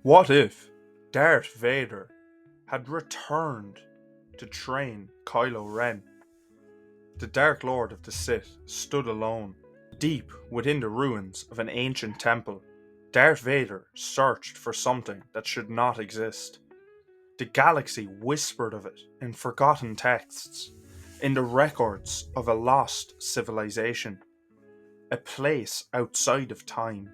What if Darth Vader had returned to train Kylo Ren? The Dark Lord of the Sith stood alone, deep within the ruins of an ancient temple. Darth Vader searched for something that should not exist. The galaxy whispered of it in forgotten texts, in the records of a lost civilization, a place outside of time,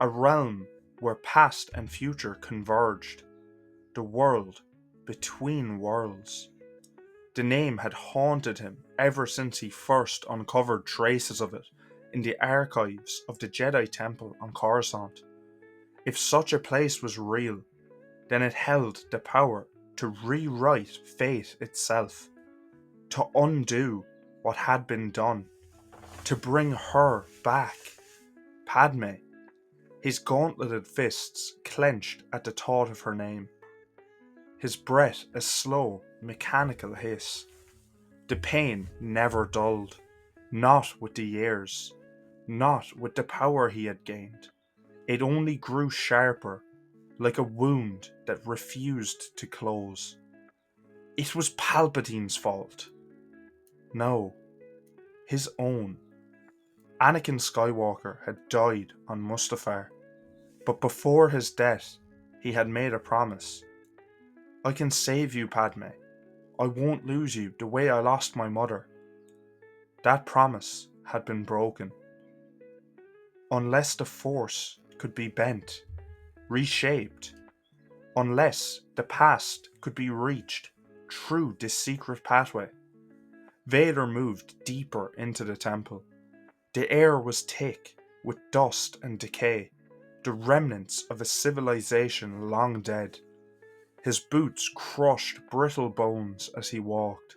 a realm where past and future converged, the world between worlds. The name had haunted him ever since he first uncovered traces of it in the archives of the Jedi Temple on Coruscant. If such a place was real, then it held the power to rewrite fate itself, to undo what had been done, to bring her back. Padme, his gauntleted fists clenched at the thought of her name, his breath a slow, mechanical hiss. The pain never dulled, not with the years, not with the power he had gained. It only grew sharper, like a wound that refused to close. It was Palpatine's fault. No, his own. Anakin Skywalker had died on Mustafar, but before his death, he had made a promise. I can save you, Padme. I won't lose you the way I lost my mother. That promise had been broken. Unless the Force could be bent, reshaped, unless the past could be reached through this secret pathway. Vader moved deeper into the temple. The air was thick with dust and decay, the remnants of a civilization long dead. His boots crushed brittle bones as he walked,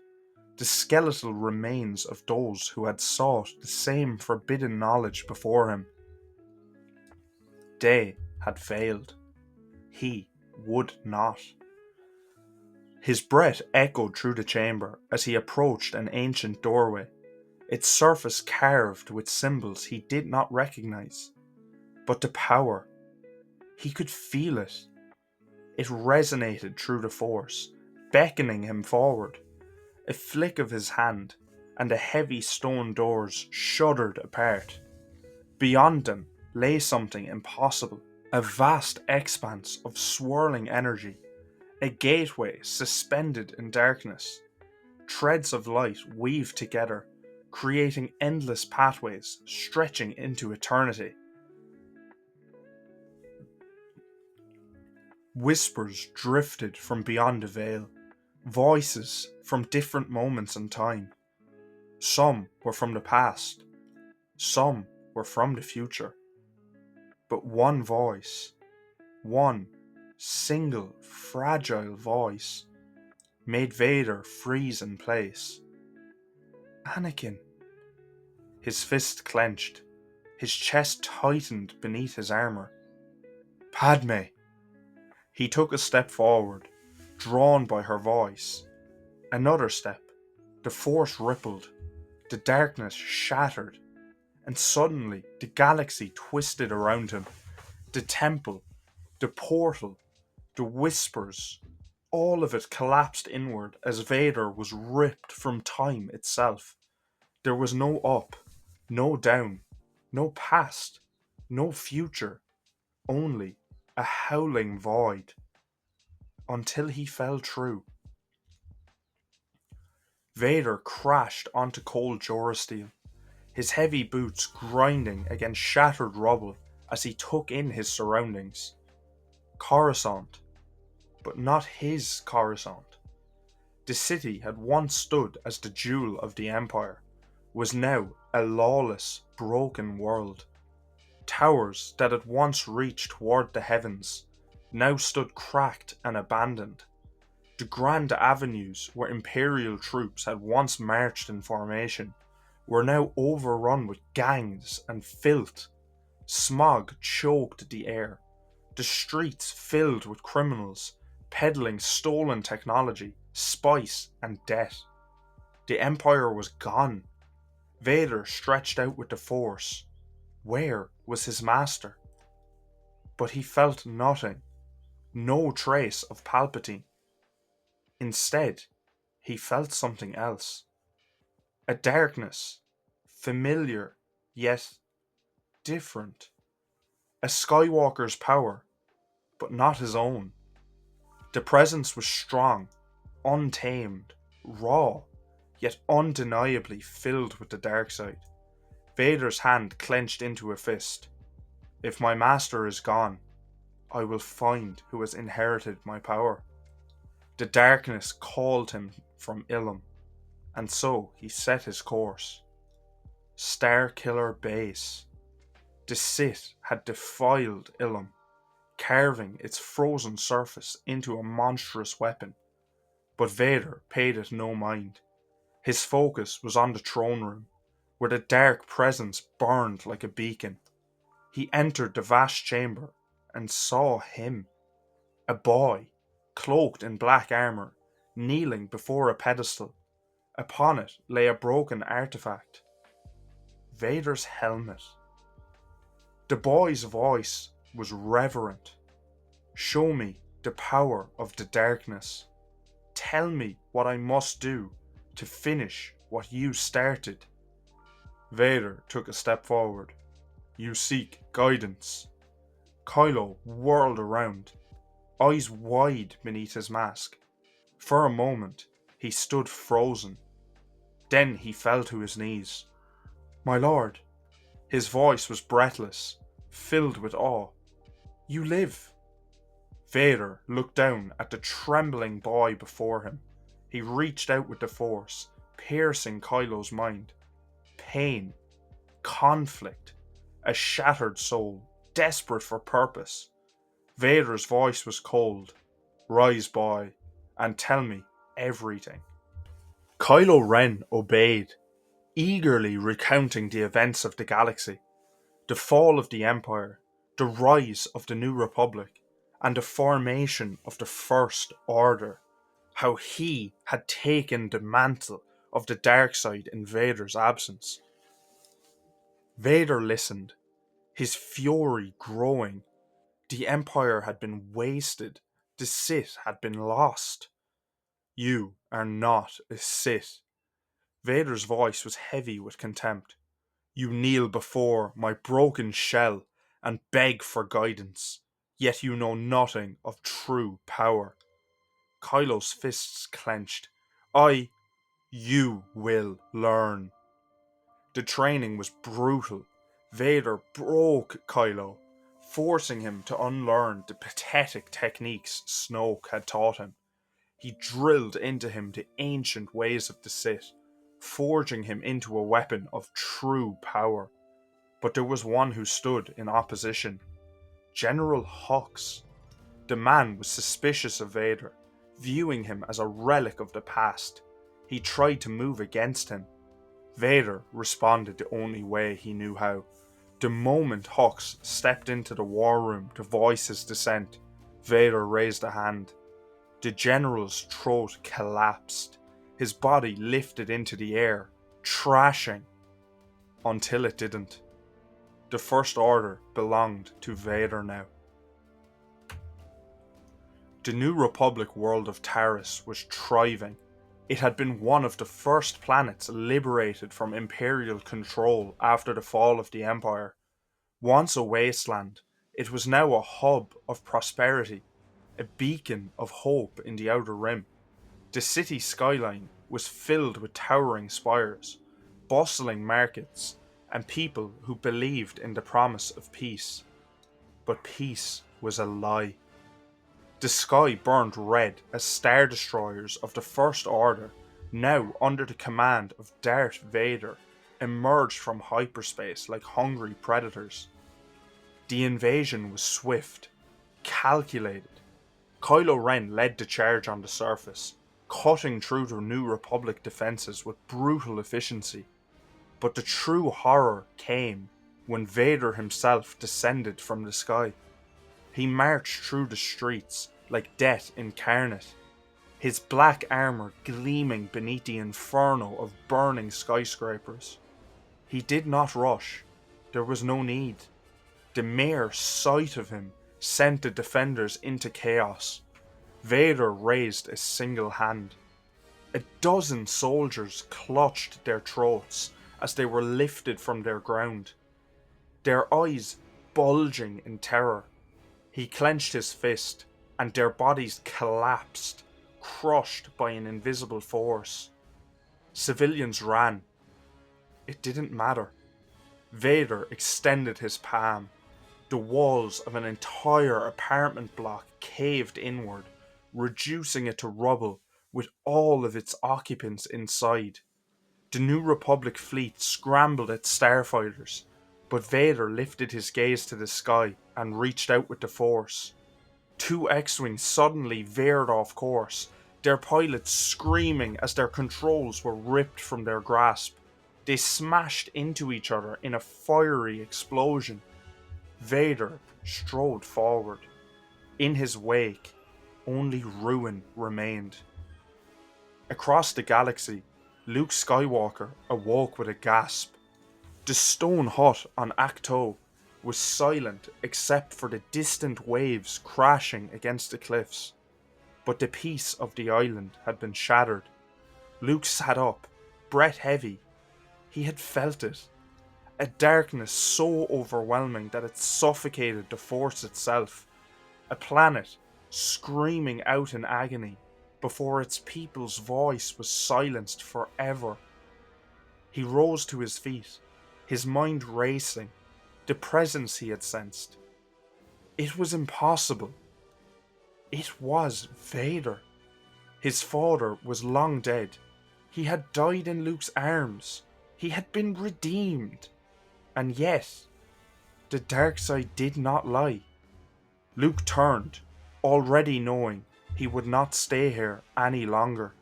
the skeletal remains of those who had sought the same forbidden knowledge before him. They had failed. He would not. His breath echoed through the chamber as he approached an ancient doorway, its surface carved with symbols he did not recognize. But the power, he could feel it. It resonated through the Force, beckoning him forward. A flick of his hand, and the heavy stone doors shuddered apart. Beyond them lay something impossible, a vast expanse of swirling energy, a gateway suspended in darkness. Threads of light weaved together, creating endless pathways stretching into eternity. Whispers drifted from beyond the veil, voices from different moments in time. Some were from the past, some were from the future. But one voice, one single fragile voice, made Vader freeze in place. Anakin. His fist clenched, his chest tightened beneath his armor. Padme. He took a step forward, drawn by her voice. Another step. The Force rippled, the darkness shattered, and suddenly the galaxy twisted around him. The temple, the portal, the whispers, all of it collapsed inward as Vader was ripped from time itself. There was no up, no down, no past, no future, only a howling void. Until he fell through. Vader crashed onto cold Jorasteel, his heavy boots grinding against shattered rubble as he took in his surroundings. Coruscant, but not his Coruscant. The city had once stood as the jewel of the Empire, was now a lawless, broken world. Towers that had once reached toward the heavens now stood cracked and abandoned. The grand avenues where Imperial troops had once marched in formation were now overrun with gangs and filth. Smog choked the air, the streets filled with criminals peddling stolen technology, spice, and death. The Empire was gone. Vader stretched out with the Force. Where was his master? But he felt nothing. No trace of Palpatine. Instead, he felt something else. A darkness, familiar, yet different. A Skywalker's power, but not his own. The presence was strong, untamed, raw, yet undeniably filled with the dark side. Vader's hand clenched into a fist. If my master is gone, I will find who has inherited my power. The darkness called him from Ilum, and so he set his course. Starkiller Base. The Sith had defiled Ilum, carving its frozen surface into a monstrous weapon. But Vader paid it no mind. His focus was on the throne room, where the dark presence burned like a beacon. He entered the vast chamber and saw him, a boy, cloaked in black armor, kneeling before a pedestal. Upon it lay a broken artifact. Vader's helmet. The boy's voice was reverent. Show me the power of the darkness. Tell me what I must do to finish what you started. Vader took a step forward. You seek guidance. Kylo whirled around, eyes wide beneath his mask. For a moment, he stood frozen. Then he fell to his knees. My lord. His voice was breathless, filled with awe. You live. Vader looked down at the trembling boy before him. He reached out with the Force, piercing Kylo's mind. Pain, conflict, a shattered soul, desperate for purpose. Vader's voice was cold. Rise, boy, and tell me everything. Kylo Ren obeyed, eagerly recounting the events of the galaxy, the fall of the Empire, the rise of the New Republic, and the formation of the First Order, how he had taken the mantle of the dark side in Vader's absence. Vader listened, his fury growing. The Empire had been wasted, the Sith had been lost. You are not a Sith. Vader's voice was heavy with contempt. You kneel before my broken shell and beg for guidance, yet you know nothing of true power. Kylo's fists clenched. You will learn. The training was brutal. Vader broke Kylo, forcing him to unlearn the pathetic techniques Snoke had taught him. He drilled into him the ancient ways of the Sith, forging him into a weapon of true power. But there was one who stood in opposition. General Hux. The man was suspicious of Vader, viewing him as a relic of the past. He tried to move against him. Vader responded the only way he knew how. The moment Hux stepped into the war room to voice his dissent, Vader raised a hand. The general's throat collapsed. His body lifted into the air, trashing, until it didn't. The First Order belonged to Vader now. The New Republic world of Taris was thriving. It had been one of the first planets liberated from Imperial control after the fall of the Empire. Once a wasteland, it was now a hub of prosperity, a beacon of hope in the Outer Rim. The city skyline was filled with towering spires, bustling markets, and people who believed in the promise of peace. But peace was a lie. The sky burned red as Star Destroyers of the First Order, now under the command of Darth Vader, emerged from hyperspace like hungry predators. The invasion was swift, calculated. Kylo Ren led the charge on the surface, cutting through the New Republic defenses with brutal efficiency. But the true horror came when Vader himself descended from the sky. He marched through the streets like death incarnate, his black armor gleaming beneath the inferno of burning skyscrapers. He did not rush. There was no need. The mere sight of him sent the defenders into chaos. Vader raised a single hand. A dozen soldiers clutched their throats as they were lifted from their ground, their eyes bulging in terror. He clenched his fist, and their bodies collapsed, crushed by an invisible force. Civilians ran. It didn't matter. Vader extended his palm. The walls of an entire apartment block caved inward, reducing it to rubble with all of its occupants inside. The New Republic fleet scrambled at starfighters, but Vader lifted his gaze to the sky and reached out with the Force. Two X-Wings suddenly veered off course, their pilots screaming as their controls were ripped from their grasp. They smashed into each other in a fiery explosion. Vader strode forward. In his wake, only ruin remained. Across the galaxy, Luke Skywalker awoke with a gasp. The stone hut on Acto was silent except for the distant waves crashing against the cliffs. But the peace of the island had been shattered. Luke sat up, breath heavy. He had felt it. A darkness so overwhelming that it suffocated the Force itself. A planet screaming out in agony before its people's voice was silenced forever. He rose to his feet, his mind racing, the presence he had sensed. It was impossible. It was Vader. His father was long dead. He had died in Luke's arms. He had been redeemed. And yet, the dark side did not lie. Luke turned, already knowing he would not stay here any longer.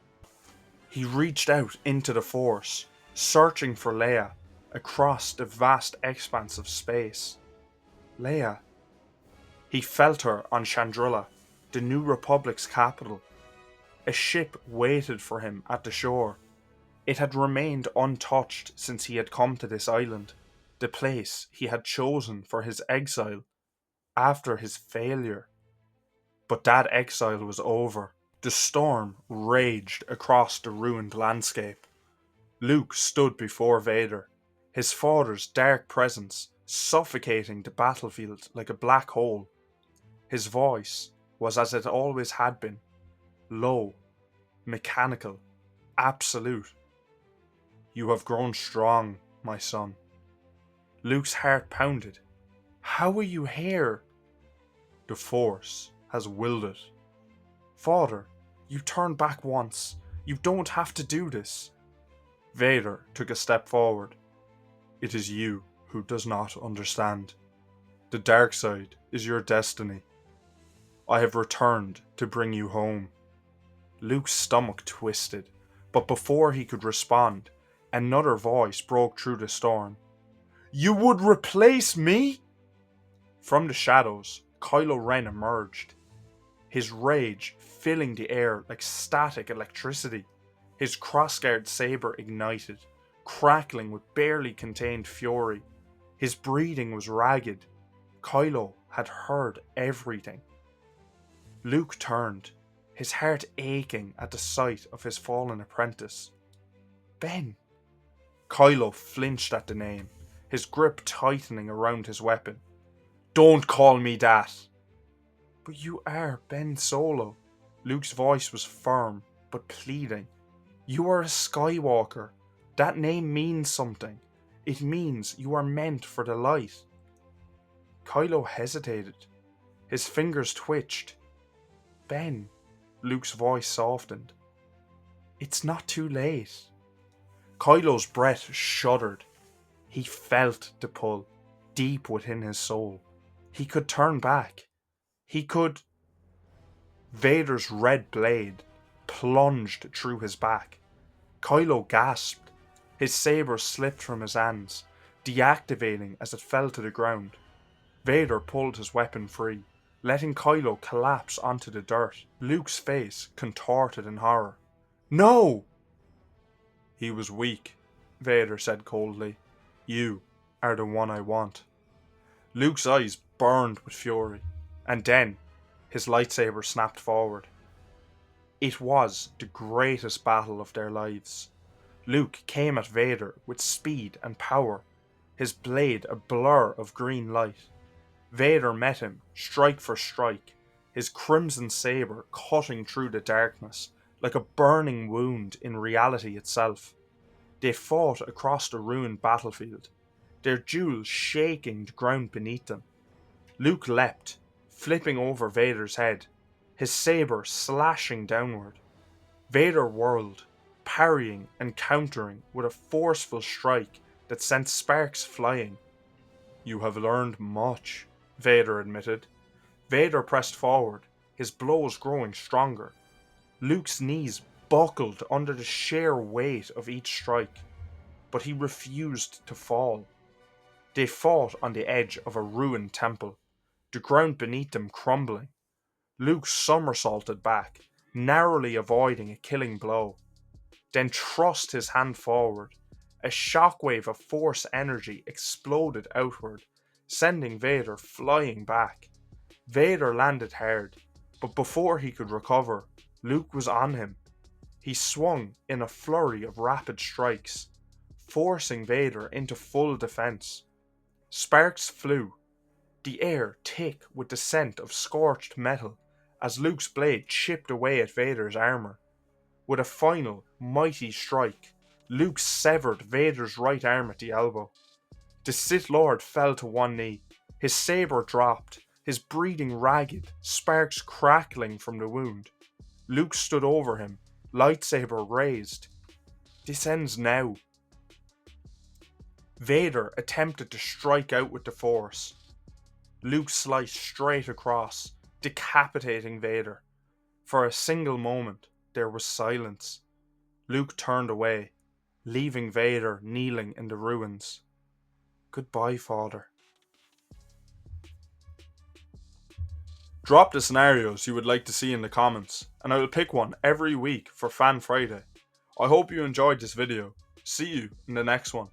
He reached out into the Force, searching for Leia across the vast expanse of space. Leia. He felt her on Chandrila, the New Republic's capital. A ship waited for him at the shore. It had remained untouched since he had come to this island, the place he had chosen for his exile after his failure. But that exile was over. The storm raged across the ruined landscape. Luke stood before Vader, his father's dark presence suffocating the battlefield like a black hole. His voice was as it always had been, low, mechanical, absolute. You have grown strong, my son. Luke's heart pounded. How are you here? The Force has willed it. Father, you turned back once. You don't have to do this. Vader took a step forward. It is you who does not understand. The dark side is your destiny. I have returned to bring you home. Luke's stomach twisted, but before he could respond, another voice broke through the storm. You would replace me? From the shadows, Kylo Ren emerged, his rage filling the air like static electricity. His crossguard saber ignited, crackling with barely contained fury. His breathing was ragged. Kylo had heard everything. Luke turned, his heart aching at the sight of his fallen apprentice. Ben. Kylo flinched at the name, his grip tightening around his weapon. Don't call me that! But you are Ben Solo. Luke's voice was firm, but pleading. You are a Skywalker. That name means something. It means you are meant for the light. Kylo hesitated. His fingers twitched. Ben, Luke's voice softened. It's not too late. Kylo's breath shuddered. He felt the pull, deep within his soul. He could turn back. He could... Vader's red blade plunged through his back. Kylo gasped. His saber slipped from his hands, deactivating as it fell to the ground. Vader pulled his weapon free, letting Kylo collapse onto the dirt. Luke's face contorted in horror. No! He was weak, Vader said coldly. You are the one I want. Luke's eyes burned with fury, And then his lightsaber snapped forward. It was the greatest battle of their lives. Luke came at Vader with speed and power, his blade a blur of green light. Vader met him, strike for strike, his crimson saber cutting through the darkness like a burning wound in reality itself. They fought across the ruined battlefield, their duel shaking the ground beneath them. Luke leapt, flipping over Vader's head, his saber slashing downward. Vader whirled, parrying and countering with a forceful strike that sent sparks flying. "You have learned much," Vader admitted. Vader pressed forward, his blows growing stronger. Luke's knees buckled under the sheer weight of each strike, but he refused to fall. They fought on the edge of a ruined temple, the ground beneath them crumbling. Luke somersaulted back, narrowly avoiding a killing blow, then thrust his hand forward. A shockwave of force energy exploded outward, sending Vader flying back. Vader landed hard, but before he could recover, Luke was on him. He swung in a flurry of rapid strikes, forcing Vader into full defense. Sparks flew, the air thick with the scent of scorched metal as Luke's blade chipped away at Vader's armor. With a final, mighty strike, Luke severed Vader's right arm at the elbow. The Sith Lord fell to one knee, his saber dropped, his breathing ragged, sparks crackling from the wound. Luke stood over him, lightsaber raised. "This ends now." Vader attempted to strike out with the Force. Luke sliced straight across, decapitating Vader. For a single moment, there was silence. Luke turned away, leaving Vader kneeling in the ruins. "Goodbye, Father." Drop the scenarios you would like to see in the comments, and I will pick one every week for Fan Friday. I hope you enjoyed this video. See you in the next one.